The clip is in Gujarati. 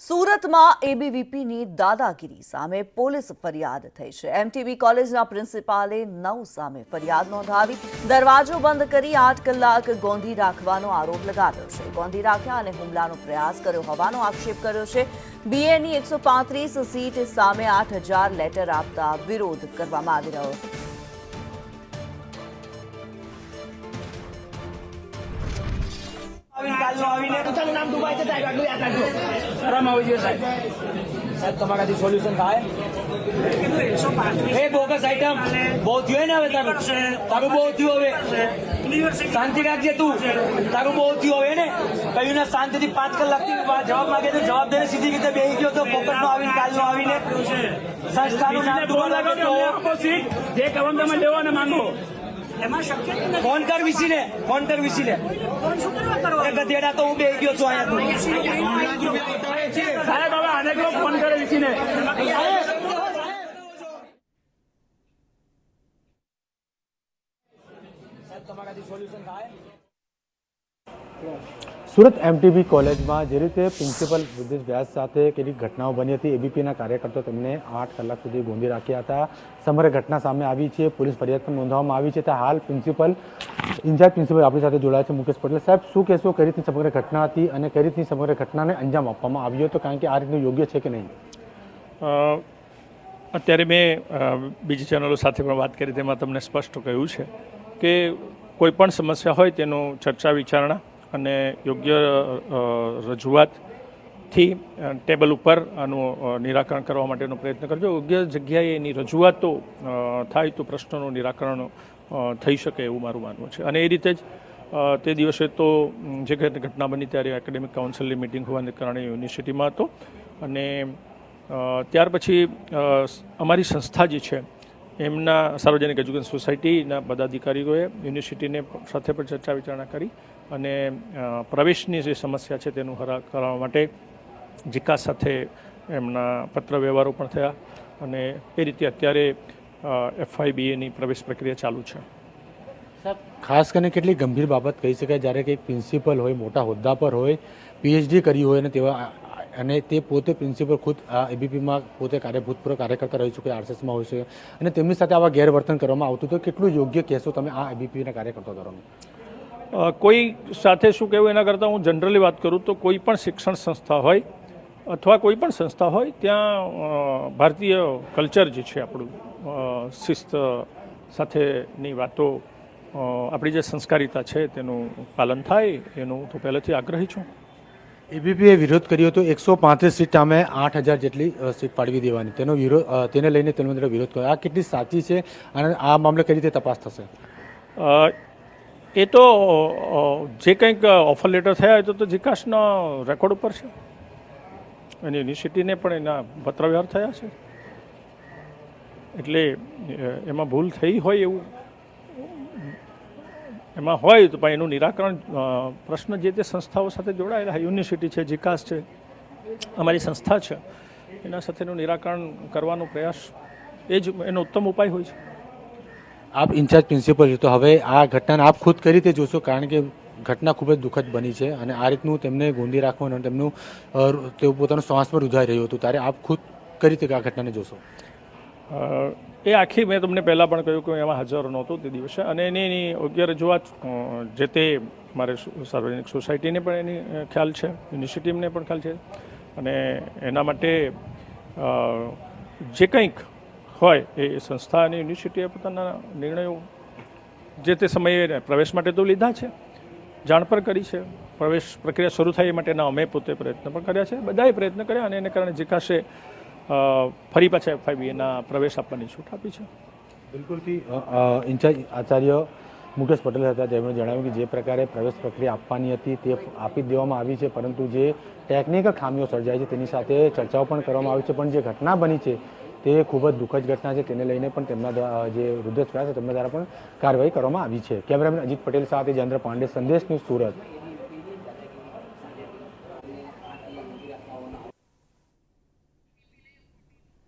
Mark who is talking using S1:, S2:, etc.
S1: સુરતમાં એબીવીપીની દાદાગીરી સામે પોલીસ ફરિયાદ થઈ છે। એમટીબી કોલેજના પ્રિન્સિપાલે 9 સામે ફરિયાદ નોંધાવી દરવાજો બંધ કરી 8 કલાક ગોંધી રાખવાનો આરોપ લગાવ્યો છે। ગોંધી રાખ્યા અને હુમલાનો પ્રયાસ કર્યો હોવાનો આક્ષેપ કર્યો છે। બીએની 135 સીટ સામે 8000 લેટર આપતા વિરોધ કરવામાં આવી રહ્યો છે।
S2: नाम दुबई से टाइगर लो याद रखो शर्म આવી જોઈએ સાહેબ સાહેબ તમારાથી સોલ્યુશન થાય એ બોગસ આઈટમ બહુ થયો ને હવે તારું બહુ થયું હવે શાંતિ રાખજે તું તારું બહુ થયું હવે ને કહ્યું ને શાંતિથી 5 કલાકથી જવાબ માંગે તો જવાબ દઈને સીધી રીતે બેસી ગયો તો ફોકસમાં આવીને કાલનો આવીને સંસ્થાનું નામ જોવા લાગે તો જે કવન તમે લેવો ને માંગો ફોન કર વીસીને ગધેડા તો હું બેસી ગયો છું અહીંયા સાહેબ હવે અનેક લોકો ફોન કરે વીસીને સાહેબ તમારાથી સોલ્યુશન થાય।
S3: સુરત એમટીબી કોલેજમાં જે રીતે પ્રિન્સિપલ બુદ્ધેશ વ્યાસ સાથે કેટલીક ઘટનાઓ બની હતી। એબીપીના કાર્યકર્તાઓ તેમને 8 કલાક સુધી ગોંધી રાખ્યા હતા। સમગ્ર ઘટના સામે આવી છે, પોલીસ ફરિયાદ પણ નોંધવામાં આવી છે। તો હાલ ઇન્ચાર્જ પ્રિન્સિપલ આપણી સાથે જોડાયા છે મુકેશ પટેલ સાહેબ। શું કહેશો, કઈ રીતની સમગ્ર ઘટના હતી અને કઈ રીતની સમગ્ર ઘટનાને અંજામ આપવામાં આવ્યો હતો, કારણ કે આ રીતનું યોગ્ય છે કે નહીં?
S4: અત્યારે મેં બીજી ચેનલો સાથે પણ વાત કરી, તેમાં તમને સ્પષ્ટ કહ્યું છે કે કોઈ પણ સમસ્યા હોય તેનું ચર્ચા વિચારણા અને યોગ્ય રજૂઆતથી ટેબલ ઉપર આનું નિરાકરણ કરવા માટેનો પ્રયત્ન કરજો। યોગ્ય જગ્યાએ એની રજૂઆતો થાય તો પ્રશ્નોનું નિરાકરણ થઈ શકે એવું મારું માનવું છે। અને એ રીતે જ તે દિવસે તો જે ઘટના બની ત્યારે એકેડેમિક કાઉન્સિલની મિટિંગ હોવાને કારણે યુનિવર્સિટીમાં હતો અને ત્યાર પછી અમારી સંસ્થા જે છે એમના સાર્વજનિક એજ્યુકેશન સોસાયટીના પદાધિકારીઓએ યુનિવર્સિટીને સાથે પણ ચર્ચા વિચારણા કરી અને પ્રવેશની જે સમસ્યા છે તેનું હલ કરવા માટે જીકાસ સાથે એમના પત્ર વ્યવહારો પણ થયા અને એ રીતે અત્યારે FIBAની પ્રવેશ પ્રક્રિયા ચાલુ છે।
S3: સાહેબ, ખાસ કરીને કેટલી ગંભીર બાબત કહી શકાય જ્યારે કે એક પ્રિન્સિપલ હોય, મોટા હોદ્દા પર હોય, PhD કરી હોય અને તેવા અને તે પોતે પ્રિન્સિપલ ખુદ એબીપીમાં પોતે ભૂતપૂર્વ કાર્યકર્તા રહી ચૂકે, RSSમાં હોય છે અને તેમની સાથે આવા ગેરવર્તન કરવામાં આવતું, તો કેટલું યોગ્ય કહેશો તમે આ એબીપીના કાર્યકર્તા દરમિયાન?
S4: કોઈ સાથે શું કહેવું એના કરતાં હું જનરલી વાત કરું તો કોઈ પણ શિક્ષણ સંસ્થા હોય અથવા કોઈ પણ સંસ્થા હોય ત્યાં ભારતીય કલ્ચર જે છે આપણું શિસ્ત સાથેની વાતો, આપણી જે સંસ્કારિતા છે તેનું પાલન થાય એનું તો પહેલેથી આગ્રહી છું।
S3: એબીપીએ વિરોધ કર્યો હતો 135 સીટ સામે 8000 જેટલી સીટ ફાળવી દેવાની, તેનો વિરોધ તેને લઈને તેનો વિરોધ કર્યો। આ કેટલી સાચી છે અને આ મામલે કઈ રીતે તપાસ થશે?
S4: એ તો જે કંઈક ઓફર લેટર થયા હોય તો જીકાસના રેકોર્ડ ઉપર છે અને યુનિવર્સિટીને પણ એના પત્રવ્યવહાર થયા છે, એટલે એમાં ભૂલ થઈ હોય એવું એમાં હોય તો પણ એનું નિરાકરણ પ્રશ્ન જે તે સંસ્થાઓ સાથે જોડાયેલા યુનિવર્સિટી છે, જીકાસ છે, અમારી સંસ્થા છે, એના સાથેનું નિરાકરણ કરવાનો પ્રયાસ એ જ એનો ઉત્તમ ઉપાય હોય છે।
S3: આપ ઇન્ચાર્જ પ્રિન્સિપલ છો, તો હવે આ ઘટનાને આપ ખુદ કઈ રીતે જોશો, કારણ કે ઘટના ખૂબ જ દુઃખદ બની છે અને આ રીતનું તેમને ગોંધી રાખવાનું અને તેમનું તેઓ પોતાનું શ્વાસ પર રૂધાઈ રહ્યું હતું, ત્યારે આપ ખુદ કઈ રીતે આ ઘટનાને જોશો?
S4: એ આખી મેં તમને પહેલાં પણ કહ્યું કે એમાં હાજર નહોતો તે દિવસે અને એની યોગ્ય રજૂઆત જે તે મારે સાર્વજનિક સોસાયટીને પણ એની ખ્યાલ છે, યુનિવર્સિટીને પણ ખ્યાલ છે અને એના માટે જે કંઈક હોય એ સંસ્થા અને યુનિવર્સિટીએ પોતાના નિર્ણયો જે તે સમયે પ્રવેશ માટે તો લીધા છે, જાણ પણ કરી છે, પ્રવેશ પ્રક્રિયા શરૂ થાય એ માટેના અમે પોતે પ્રયત્ન પણ કર્યા છે, બધાએ પ્રયત્ન કર્યા અને એને કારણે જીકાસે ફરી પાછા FIBAના પ્રવેશ આપવાની છૂટ આપી છે।
S3: બિલકુલથી ઇન્ચાર્જ આચાર્ય મુકેશ પટેલ હતા, તેમણે જણાવ્યું કે જે પ્રકારે પ્રવેશ પ્રક્રિયા આપવાની હતી તે આપી દેવામાં આવી છે, પરંતુ જે ટેકનિકલ ખામીઓ સર્જાય છે તેની સાથે ચર્ચાઓ પણ કરવામાં આવી છે, પણ જે ઘટના બની છે તે ખૂબ જ દુઃખદ ઘટના છે, તેને લઈને પણ તેમના જે વૃદ્ધ થયા છે તેમના દ્વારા પણ કાર્યવાહી કરવામાં આવી છે। કેમેરામેન અજીત પટેલ સાથે જયેન્દ્ર પાંડે, સંદેશ ન્યૂઝ, સુરત।